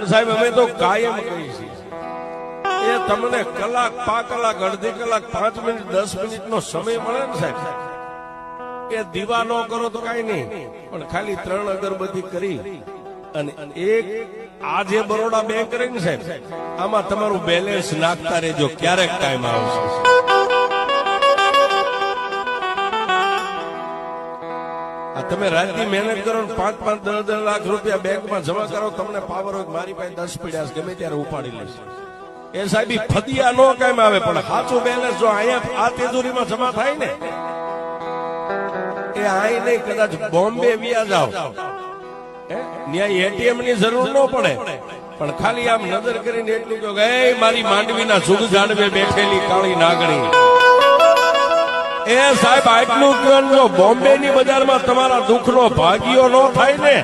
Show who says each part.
Speaker 1: સાહેબ અમે તો કાયમ કહીએ છીએ એ તમને કલાક 5 કલાક અડધી કલાક 5 મિનિટ 10 મિનિટનો સમય મળે ને સાહેબ એ દીવા ન કરો તો કઈ નહીં પણ ખાલી 3 અગરબત્તી કરી અને એક આ જે બરોડા બેંક રહી ને સાહેબ આમાં તમારું બેલેન્સ નાખતા રહેજો ક્યારેક ટાઈમ આવશે તમે રાતની મહેનત કરો 5-10 લાખ રૂપિયા બેંકમાં જમા કરો તમને પાવર હોય મારી પાસે 10 પડ્યા છે ગમે ત્યારે ઉપાડી લેશે એ સાહેબ ફદિયા નો કામ આવે પણ સાચું બેલેન્સ જો અહીંયા આ તેજોરીમાં જમા થાય ને એ આઈ નહીં કદાચ બોમ્બે વ્યા જાવ ન્યાય એટીએમ ની જરૂર ન પડે પણ ખાલી આમ નજર કરીને એટલું કહો કે મારી માંડવીના સુગ ઝાડવે બેઠેલી કાળી નાગણી એ સાહેબ આટલું જો બોમ્બે ની બજારમાં તમારા દુઃખ નો ભાગ્યો ન થાય ને